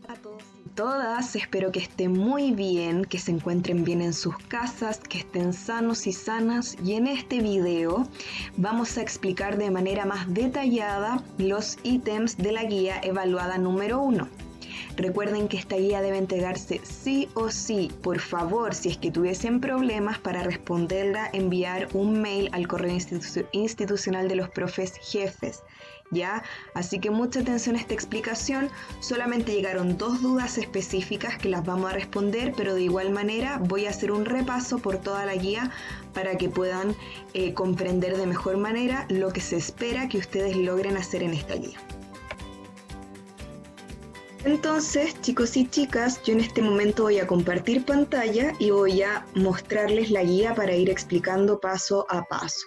A todos y todas, espero que estén muy bien, que se encuentren bien en sus casas, que estén sanos y sanas, y en este video vamos a explicar de manera más detallada los ítems de la guía evaluada número 1. Recuerden que esta guía debe entregarse sí o sí. Por favor, si es que tuviesen problemas para responderla, enviar un mail al correo institucional de los profes jefes, ¿ya? Así que mucha atención a esta explicación. Solamente llegaron 2 dudas específicas que las vamos a responder, pero de igual manera voy a hacer un repaso por toda la guía para que puedan comprender de mejor manera lo que se espera que ustedes logren hacer en esta guía. Entonces, chicos y chicas, yo en este momento voy a compartir pantalla y voy a mostrarles la guía para ir explicando paso a paso.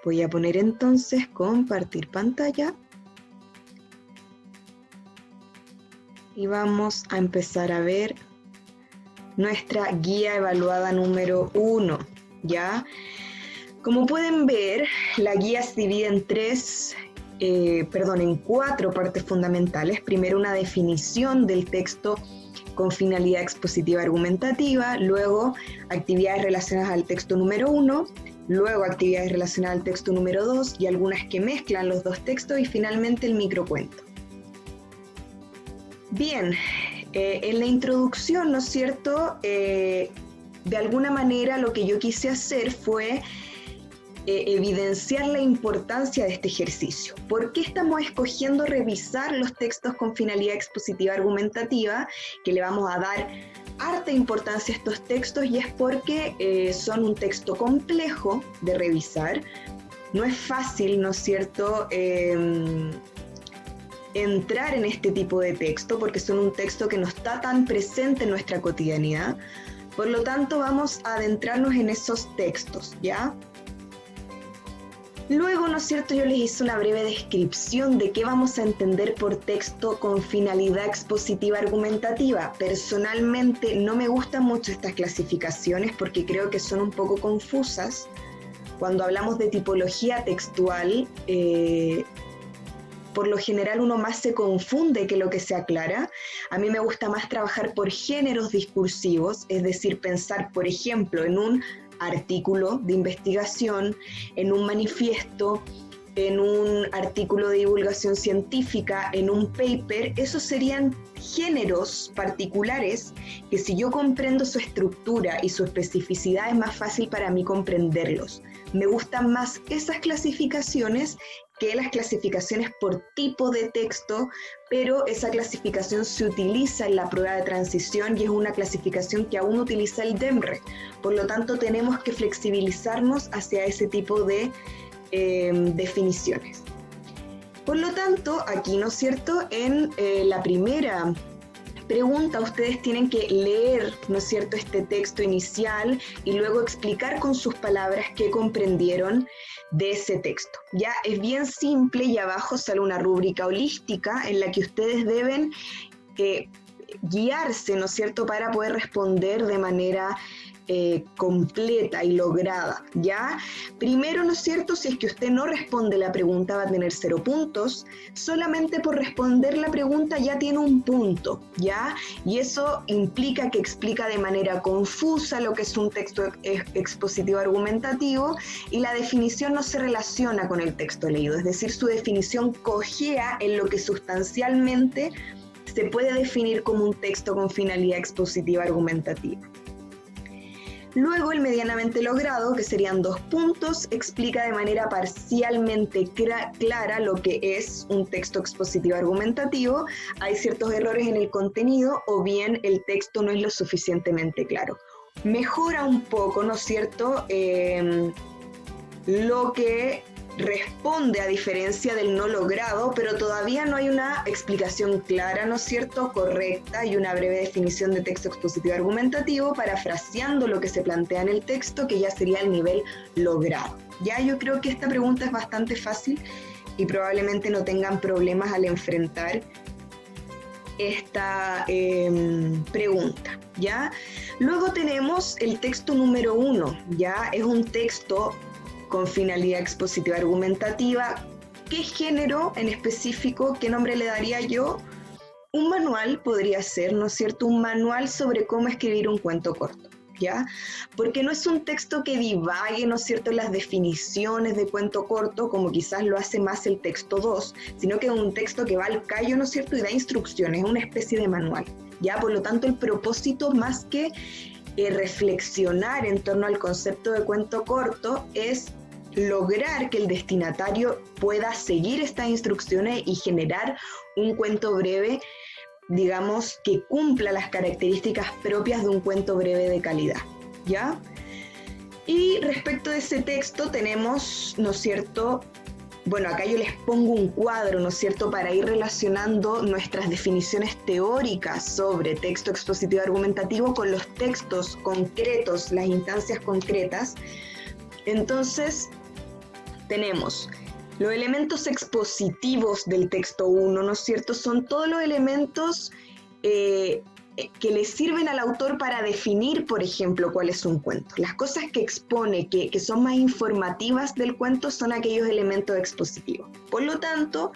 Voy a poner entonces compartir pantalla y vamos a empezar a ver nuestra guía evaluada número 1, ¿ya? Como pueden ver, la guía se divide en 4 partes fundamentales. Primero, una definición del texto con finalidad expositiva argumentativa, luego actividades relacionadas al texto número 1, luego actividades relacionadas al texto número 2 y algunas que mezclan los 2 textos, y finalmente el microcuento. Bien, en la introducción, ¿no es cierto? De alguna manera lo que yo quise hacer fue evidenciar la importancia de este ejercicio. ¿Por qué estamos escogiendo revisar los textos con finalidad expositiva argumentativa? Que le vamos a dar harta importancia a estos textos, y es porque son un texto complejo de revisar. No es fácil, ¿no es cierto?, entrar en este tipo de texto, porque son un texto que no está tan presente en nuestra cotidianidad. Por lo tanto, vamos a adentrarnos en esos textos, ¿ya? Luego, ¿no es cierto?, yo les hice una breve descripción de qué vamos a entender por texto con finalidad expositiva argumentativa. Personalmente no me gustan mucho estas clasificaciones porque creo que son un poco confusas. Cuando hablamos de tipología textual, por lo general uno más se confunde que lo que se aclara. A mí me gusta más trabajar por géneros discursivos, es decir, pensar, por ejemplo, en un artículo de investigación, en un manifiesto, en un artículo de divulgación científica, en un paper. Esos serían géneros particulares que, si yo comprendo su estructura y su especificidad, es más fácil para mí comprenderlos. Me gustan más esas clasificaciones que las clasificaciones por tipo de texto, pero esa clasificación se utiliza en la prueba de transición y es una clasificación que aún utiliza el DEMRE. Por lo tanto, tenemos que flexibilizarnos hacia ese tipo de definiciones. Por lo tanto, aquí, ¿no es cierto?, en la primera pregunta, ustedes tienen que leer, ¿no es cierto?, este texto inicial y luego explicar con sus palabras qué comprendieron de ese texto. Ya es bien simple, y abajo sale una rúbrica holística en la que ustedes deben guiarse, ¿no es cierto?, para poder responder de manera completa y lograda, ¿ya? Primero, ¿no es cierto?, si es que usted no responde la pregunta, va a tener 0 puntos. Solamente por responder la pregunta ya tiene un punto, ¿ya? Y eso implica que explica de manera confusa lo que es un texto expositivo argumentativo, y la definición no se relaciona con el texto leído, es decir, su definición cojea en lo que sustancialmente se puede definir como un texto con finalidad expositiva argumentativa. Luego, el medianamente logrado, que serían 2 puntos, explica de manera parcialmente clara lo que es un texto expositivo argumentativo. Hay ciertos errores en el contenido, o bien el texto no es lo suficientemente claro. Mejora un poco, ¿no es cierto?, lo que responde, a diferencia del no logrado, pero todavía no hay una explicación clara, ¿no es cierto?, correcta, y una breve definición de texto expositivo argumentativo, parafraseando lo que se plantea en el texto, que ya sería el nivel logrado. Ya, yo creo que esta pregunta es bastante fácil y probablemente no tengan problemas al enfrentar esta pregunta, ¿ya? Luego tenemos el texto número 1, ¿ya? Es un texto con finalidad expositiva argumentativa. ¿Qué género en específico, qué nombre le daría yo? Un manual podría ser, ¿no es cierto?, un manual sobre cómo escribir un cuento corto, ¿ya? Porque no es un texto que divague, ¿no es cierto?, las definiciones de cuento corto, como quizás lo hace más el texto 2, sino que es un texto que va al callo, ¿no es cierto?, y da instrucciones, es una especie de manual, ¿ya? Por lo tanto, el propósito, más que reflexionar en torno al concepto de cuento corto, es lograr que el destinatario pueda seguir estas instrucciones y generar un cuento breve, digamos, que cumpla las características propias de un cuento breve de calidad, ¿ya? Y respecto de ese texto tenemos, ¿no es cierto?, bueno, acá yo les pongo un cuadro, ¿no es cierto?, para ir relacionando nuestras definiciones teóricas sobre texto expositivo argumentativo con los textos concretos, las instancias concretas. Entonces, tenemos los elementos expositivos del texto 1, ¿no es cierto?, son todos los elementos que le sirven al autor para definir, por ejemplo, cuál es un cuento. Las cosas que expone, que son más informativas del cuento, son aquellos elementos expositivos. Por lo tanto,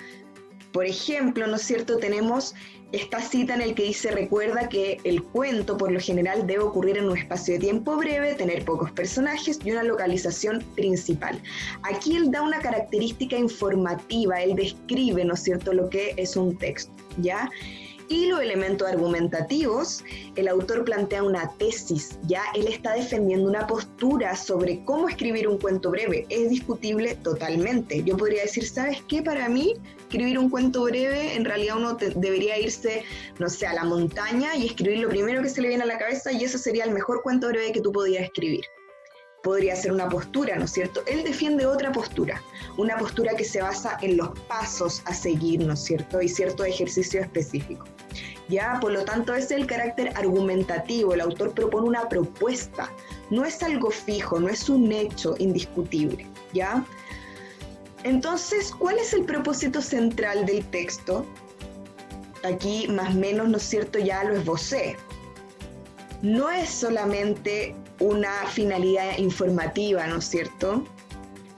por ejemplo, ¿no es cierto?, tenemos esta cita en el que dice: recuerda que el cuento por lo general debe ocurrir en un espacio de tiempo breve, tener pocos personajes y una localización principal. Aquí él da una característica informativa, él describe, ¿no es cierto?, lo que es un texto, ¿ya? Y los elementos argumentativos, el autor plantea una tesis, ya él está defendiendo una postura sobre cómo escribir un cuento breve. Es discutible totalmente. Yo podría decir, ¿sabes qué? Para mí, escribir un cuento breve, en realidad uno debería irse, no sé, a la montaña y escribir lo primero que se le viene a la cabeza, y eso sería el mejor cuento breve que tú podías escribir. Podría ser una postura, ¿no es cierto? Él defiende otra postura, una postura que se basa en los pasos a seguir, ¿no es cierto?, y cierto ejercicio específico. Ya, por lo tanto, es el carácter argumentativo. El autor propone una propuesta, no es algo fijo, no es un hecho indiscutible, ¿ya? Entonces, ¿cuál es el propósito central del texto? Aquí, más o menos, ¿no es cierto?, ya lo esbocé. No es solamente una finalidad informativa, ¿no es cierto?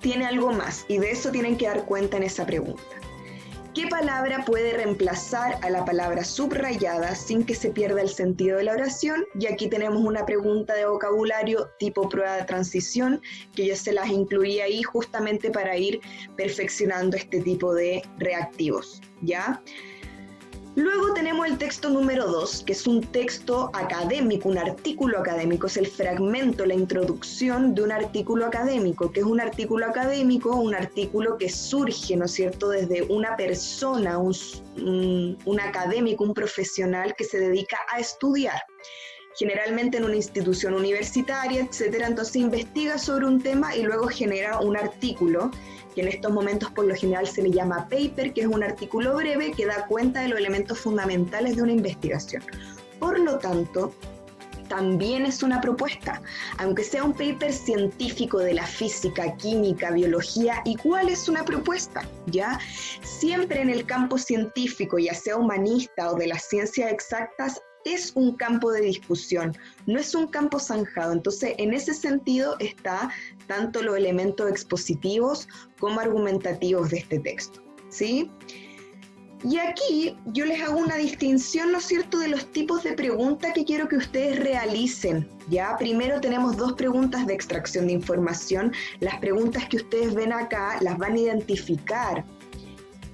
Tiene algo más, y de eso tienen que dar cuenta en esa pregunta. ¿Qué palabra puede reemplazar a la palabra subrayada sin que se pierda el sentido de la oración? Y aquí tenemos una pregunta de vocabulario tipo prueba de transición, que yo se las incluí ahí justamente para ir perfeccionando este tipo de reactivos, ¿ya? Luego tenemos el texto número 2, que es un texto académico, un artículo académico, es el fragmento, la introducción de un artículo académico. ¿Qué es un artículo académico? Un artículo que surge, ¿no es cierto?, desde una persona, un académico, un profesional que se dedica a estudiar, generalmente en una institución universitaria, etcétera. Entonces investiga sobre un tema y luego genera un artículo, que en estos momentos por lo general se le llama paper, que es un artículo breve que da cuenta de los elementos fundamentales de una investigación. Por lo tanto, también es una propuesta, aunque sea un paper científico de la física, química, biología, igual es una propuesta, ¿ya? Siempre en el campo científico, ya sea humanista o de las ciencias exactas, es un campo de discusión, no es un campo zanjado. Entonces, en ese sentido está tanto los elementos expositivos como argumentativos de este texto, ¿sí? Y aquí yo les hago una distinción, ¿no es cierto?, de los tipos de preguntas que quiero que ustedes realicen, ¿ya? Primero tenemos dos preguntas de extracción de información. Las preguntas que ustedes ven acá las van a identificar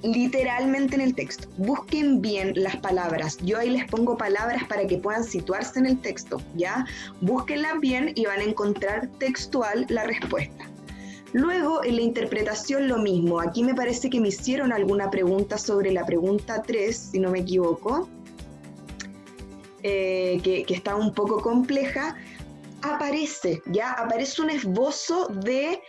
literalmente en el texto. Busquen bien las palabras. Yo ahí les pongo palabras para que puedan situarse en el texto, ¿ya? Búsquenlas bien y van a encontrar textual la respuesta. Luego, en la interpretación lo mismo. Aquí me parece que me hicieron alguna pregunta sobre la pregunta 3, si no me equivoco, que está un poco compleja. Aparece un esbozo de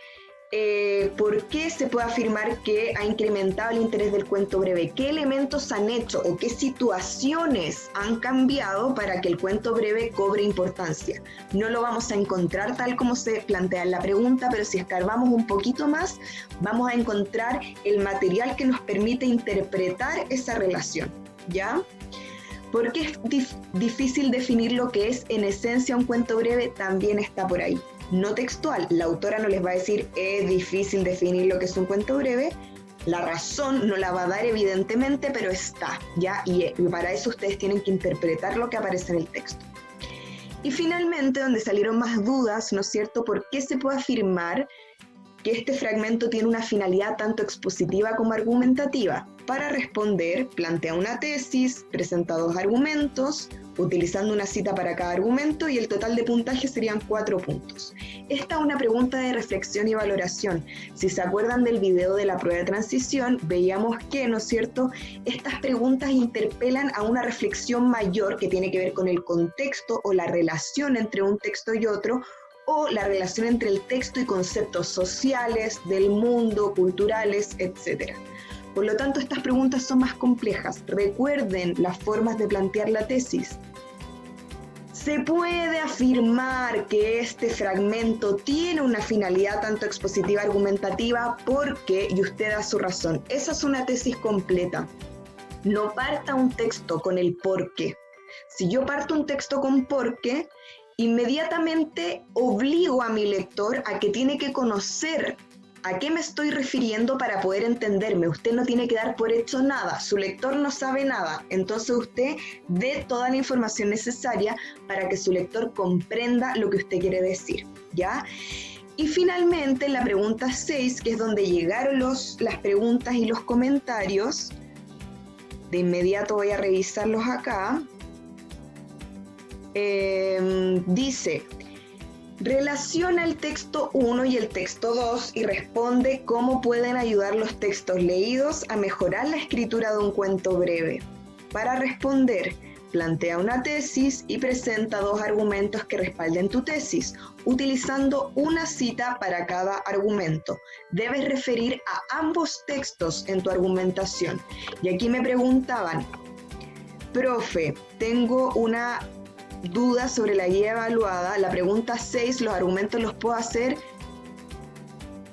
por qué se puede afirmar que ha incrementado el interés del cuento breve, qué elementos han hecho o qué situaciones han cambiado para que el cuento breve cobre importancia. No lo vamos a encontrar tal como se plantea en la pregunta, pero si escarbamos un poquito más, vamos a encontrar el material que nos permite interpretar esa relación, ¿ya? ¿Por qué es difícil definir lo que es en esencia un cuento breve? También está por ahí. No textual, la autora no les va a decir es difícil definir lo que es un cuento breve, La razón no la va a dar evidentemente, pero está, ¿ya? Y para eso ustedes tienen que interpretar lo que aparece en el texto. Y finalmente, donde salieron más dudas, ¿no es cierto?, ¿por qué se puede afirmar que este fragmento tiene una finalidad tanto expositiva como argumentativa? Para responder, plantea una tesis, presenta 2 argumentos, utilizando una cita para cada argumento, y el total de puntaje serían 4 puntos. Esta es una pregunta de reflexión y valoración. Si se acuerdan del video de la prueba de transición, veíamos que, ¿no es cierto?, estas preguntas interpelan a una reflexión mayor que tiene que ver con el contexto o la relación entre un texto y otro, o la relación entre el texto y conceptos sociales, del mundo, culturales, etc. Por lo tanto, estas preguntas son más complejas. Recuerden las formas de plantear la tesis. Se puede afirmar que este fragmento tiene una finalidad tanto expositiva argumentativa porque, y usted da su razón, esa es una tesis completa. No parta un texto con el por qué. Si yo parto un texto con por qué, inmediatamente obligo a mi lector a que tiene que conocer a qué me estoy refiriendo para poder entenderme. Usted no tiene que dar por hecho nada, su lector no sabe nada, entonces usted dé toda la información necesaria para que su lector comprenda lo que usted quiere decir, ¿ya? Y finalmente, en la pregunta 6, que es donde llegaron las preguntas y los comentarios, de inmediato voy a revisarlos acá. Dice, relaciona el texto 1 y el texto 2 y responde cómo pueden ayudar los textos leídos a mejorar la escritura de un cuento breve. Para responder, plantea una tesis y presenta 2 argumentos que respalden tu tesis, utilizando una cita para cada argumento. Debes referir a ambos textos en tu argumentación. Y aquí me preguntaban, profe, tengo una dudas sobre la guía evaluada. La pregunta 6, los argumentos los puedo hacer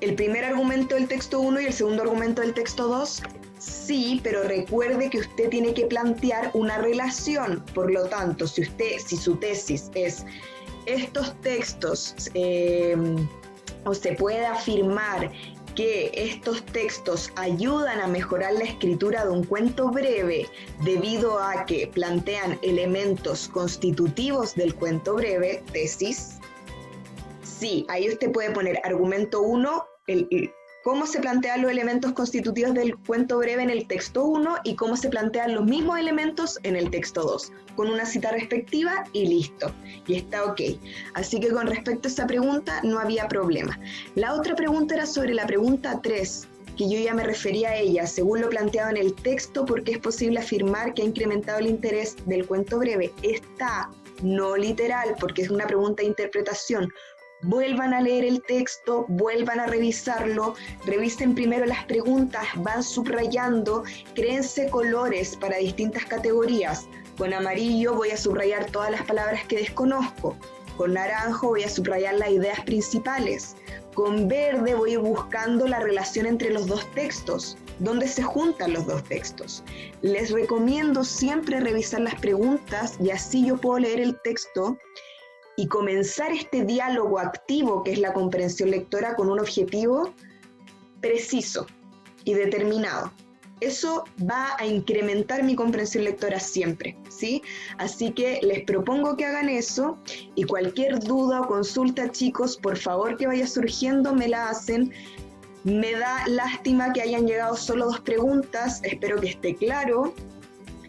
el primer argumento del texto 1 y el segundo argumento del texto 2. Sí, pero recuerde que usted tiene que plantear una relación. Por lo tanto, si su tesis es estos textos, o se puede afirmar que estos textos ayudan a mejorar la escritura de un cuento breve debido a que plantean elementos constitutivos del cuento breve, tesis. Sí, ahí usted puede poner argumento 1, cómo se plantean los elementos constitutivos del cuento breve en el texto 1 y cómo se plantean los mismos elementos en el texto 2, con una cita respectiva y listo, y está ok. Así que con respecto a esa pregunta no había problema. La otra pregunta era sobre la pregunta 3, que yo ya me refería a ella, según lo planteado en el texto, porque es posible afirmar que ha incrementado el interés del cuento breve. Está, no literal, porque es una pregunta de interpretación. Vuelvan a leer el texto, vuelvan a revisarlo, revisen primero las preguntas, van subrayando, créense colores para distintas categorías. Con amarillo voy a subrayar todas las palabras que desconozco, con naranjo voy a subrayar las ideas principales, con verde voy buscando la relación entre los 2 textos, dónde se juntan los 2 textos. Les recomiendo siempre revisar las preguntas y así yo puedo leer el texto y comenzar este diálogo activo que es la comprensión lectora con un objetivo preciso y determinado. Eso va a incrementar mi comprensión lectora siempre, ¿sí? Así que les propongo que hagan eso y cualquier duda o consulta, chicos, por favor que vaya surgiendo, me la hacen. Me da lástima que hayan llegado solo 2 preguntas, espero que esté claro.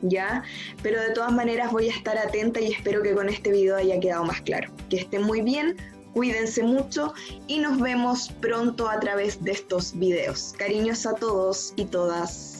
¿Ya? Pero de todas maneras voy a estar atenta y espero que con este video haya quedado más claro. Que estén muy bien, cuídense mucho y nos vemos pronto a través de estos videos. Cariños a todos y todas.